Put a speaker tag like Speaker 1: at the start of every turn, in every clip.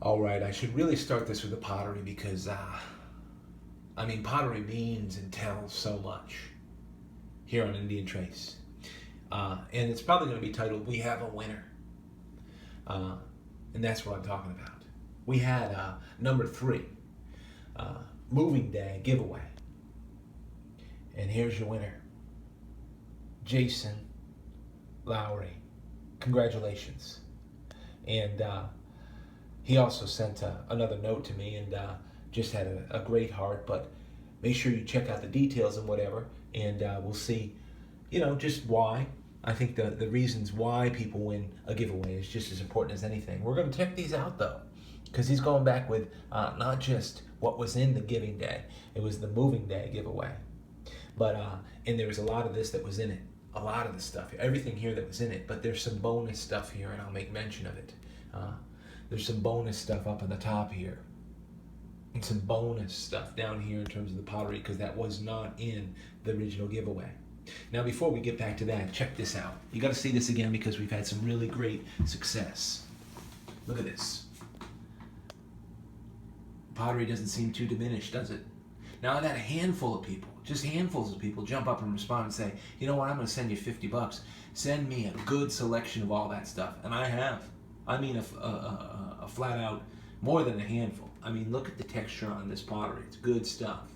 Speaker 1: All right, I should really start this with the pottery because, pottery means and tells so much here on Indian Trace. And it's probably going to be titled, We Have a Winner. And that's what I'm talking about. We had number 3, Moving Day giveaway. And here's your winner, Jason Lowry. Congratulations. And he also sent another note to me and just had a great heart, but make sure you check out the details and whatever, and we'll see, just why. I think the reasons why people win a giveaway is just as important as anything. We're going to check these out, though, because he's going back with not just what was in the Giving Day, it was the Moving Day giveaway. But, and there was a lot of this that was in it, a lot of the stuff, everything here that was in it, but there's some bonus stuff here, and I'll make mention of it. There's some bonus stuff up on the top here, and some bonus stuff down here in terms of the pottery, because that was not in the original giveaway. Now, before we get back to that, check this out. You got to see this again because we've had some really great success. Look at this. Pottery doesn't seem too diminished, does it? Now, I've had a handful of people, just handfuls of people, jump up and respond and say, you know what, I'm going to send you $50. Send me a good selection of all that stuff. And I have. I mean, a flat out, more than a handful. I mean, look at the texture on this pottery. It's good stuff.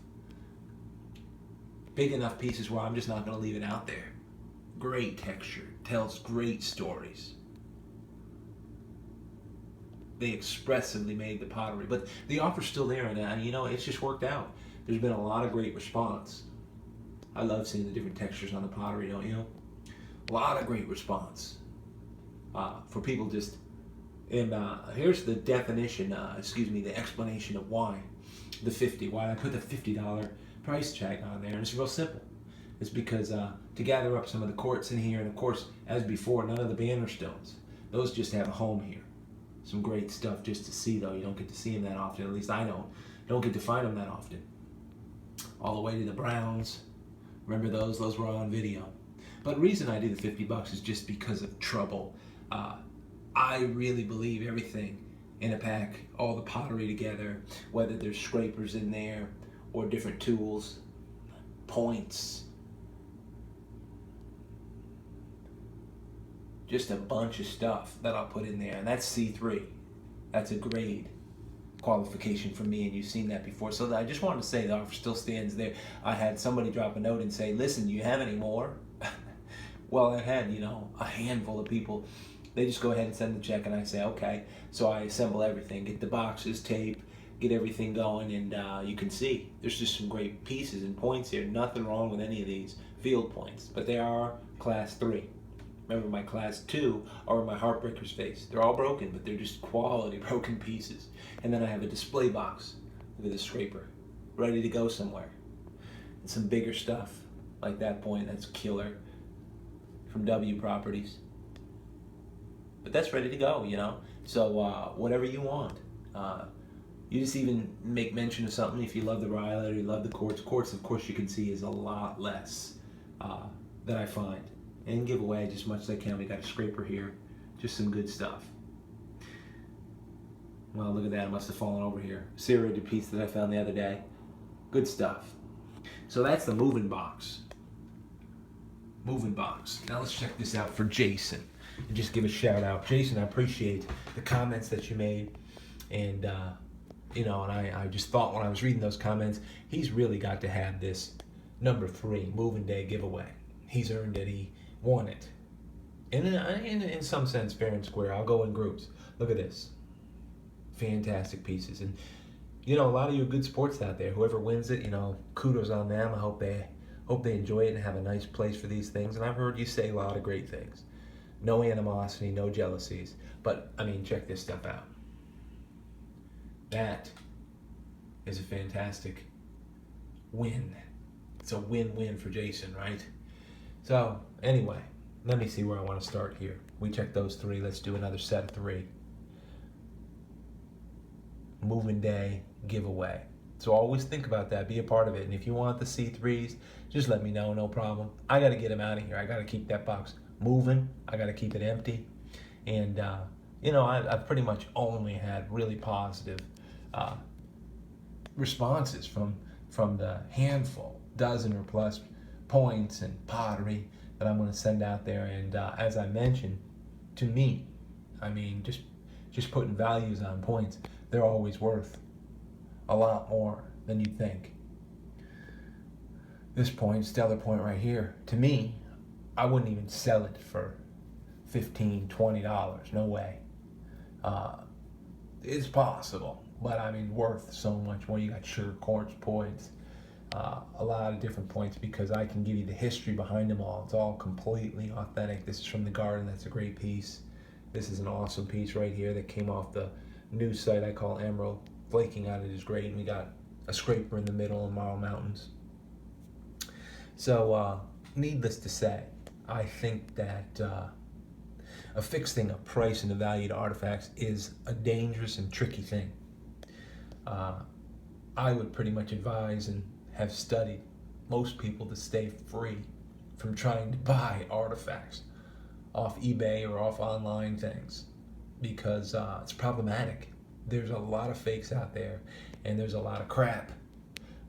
Speaker 1: Big enough pieces where I'm just not going to leave it out there. Great texture. Tells great stories. They expressively made the pottery. But the offer's still there, and it's just worked out. There's been a lot of great response. I love seeing the different textures on the pottery, don't you? A lot of great response. For people just... And here's the definition, the explanation of why the 50, why I put the $50 price tag on there. And it's real simple. It's because to gather up some of the quartz in here, and of course, as before, none of the banner stones. Those just have a home here. Some great stuff just to see, though. You don't get to see them that often. At least I don't get to find them that often. All the way to the browns. Remember those? Those were on video. But the reason I do the $50 is just because of trouble. I really believe everything in a pack, all the pottery together, whether there's scrapers in there or different tools, points, just a bunch of stuff that I'll put in there. And that's C3. That's a grade qualification for me, and you've seen that before. So I just wanted to say the offer still stands there. I had somebody drop a note and say, listen, do you have any more? Well, I had, a handful of people. They just go ahead and send the check, and I say, okay. So I assemble everything, get the boxes, tape, get everything going, and you can see there's just some great pieces and points here. Nothing wrong with any of these field points, but they are class 3. Remember, my class 2 are my Heartbreaker's face. They're all broken, but they're just quality broken pieces. And then I have a display box. Look at the scraper, ready to go somewhere. And some bigger stuff, like that point, that's killer, from W Properties. But that's ready to go, So whatever you want. You just even make mention of something if you love the Ryler, you love the quartz. Quartz, of course, you can see is a lot less that I find. And give away just as much as I can. We got a scraper here. Just some good stuff. Well, look at that. It must have fallen over here. Serrated piece that I found the other day. Good stuff. So that's the moving box. Moving box. Now let's check this out for Jason. And just give a shout out. Jason, I appreciate the comments that you made. And, and I just thought when I was reading those comments, he's really got to have this number 3 Moving Day giveaway. He's earned it. He won it. And in some sense, fair and square. I'll go in groups. Look at this. Fantastic pieces. And, a lot of you good sports out there. Whoever wins it, kudos on them. I hope they enjoy it and have a nice place for these things. And I've heard you say a lot of great things. No animosity, no jealousies. But, check this stuff out. That is a fantastic win. It's a win-win for Jason, right? So, anyway, let me see where I want to start here. We checked those 3. Let's do another set of 3. Moving Day giveaway. So always think about that. Be a part of it. And if you want the C3s, just let me know. No problem. I got to get them out of here. I got to keep that box moving. I got to keep it empty. And I've pretty much only had really positive uh, responses from the handful, dozen or plus points and pottery that I'm going to send out there. And as I mentioned, to me, I mean, just putting values on points, they're always worth a lot more than you think. This point, stellar point right here, to me, I wouldn't even sell it for $15, $20. No way. It's possible, but I mean, worth so much more. You got sugar quartz points, a lot of different points, because I can give you the history behind them all. It's all completely authentic. This is from the garden. That's a great piece. This is an awesome piece right here that came off the new site I call Emerald. Flaking on it is great, and we got a scraper in the middle in Marl Mountains. So, needless to say, I think that affixing a price and a value to artifacts is a dangerous and tricky thing. I would pretty much advise and have studied most people to stay free from trying to buy artifacts off eBay or off online things, because it's problematic. There's a lot of fakes out there, and there's a lot of crap.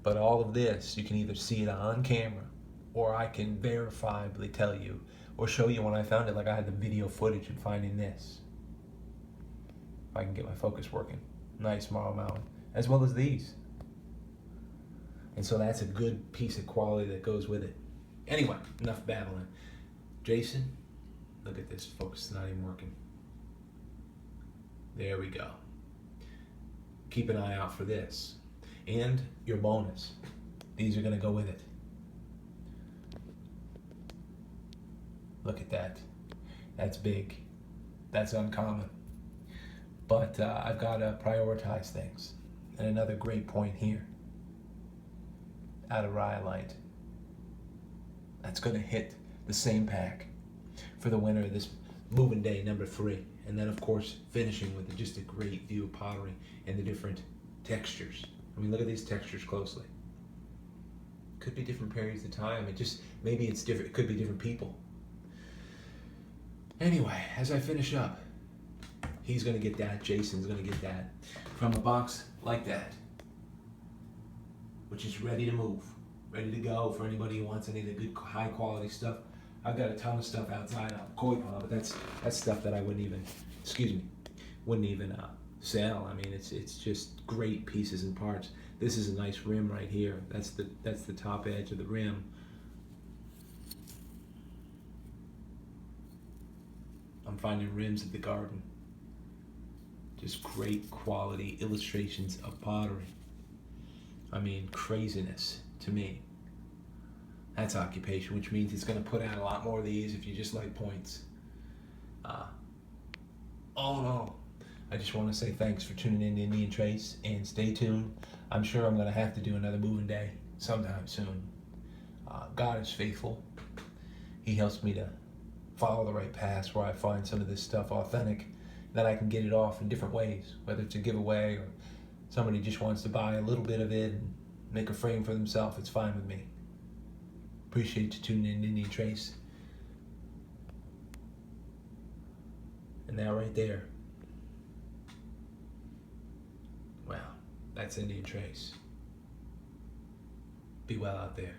Speaker 1: But all of this, you can either see it on camera, or I can verifiably tell you or show you when I found it. Like, I had the video footage of finding this. If I can get my focus working. Nice Marl Mountain. As well as these. And so that's a good piece of quality that goes with it. Anyway, enough babbling. Jason, look at this. Focus is not even working. There we go. Keep an eye out for this. And your bonus. These are going to go with it. Look at that. That's big. That's uncommon. But I've got to prioritize things. And another great point here. Out of rhyolite. That's going to hit the same pack for the winner of this moving day number 3. And then, of course, finishing with just a great view of pottery and the different textures. I mean, look at these textures closely. Could be different periods of time. Maybe it's different. It could be different people. Anyway, as I finish up, he's going to get that. Jason's going to get that from a box like that, which is ready to move, ready to go for anybody who wants any of the good, high quality stuff. I've got a ton of stuff outside on koi pond, but that's stuff that I wouldn't even sell. I mean, it's just great pieces and parts. This is a nice rim right here. That's the top edge of the rim. I'm finding rims at the garden. Just great quality illustrations of pottery. I mean, craziness to me. That's occupation, which means it's going to put out a lot more of these if you just like points. All in all, I just want to say thanks for tuning in to Indian Trace, and stay tuned. I'm sure I'm going to have to do another moving day sometime soon. God is faithful. He helps me to follow the right paths where I find some of this stuff authentic, then I can get it off in different ways, whether it's a giveaway or somebody just wants to buy a little bit of it and make a frame for themselves. It's fine with me. Appreciate you tuning in to Indian Trace. And that right there, well, that's Indian Trace. Be well out there.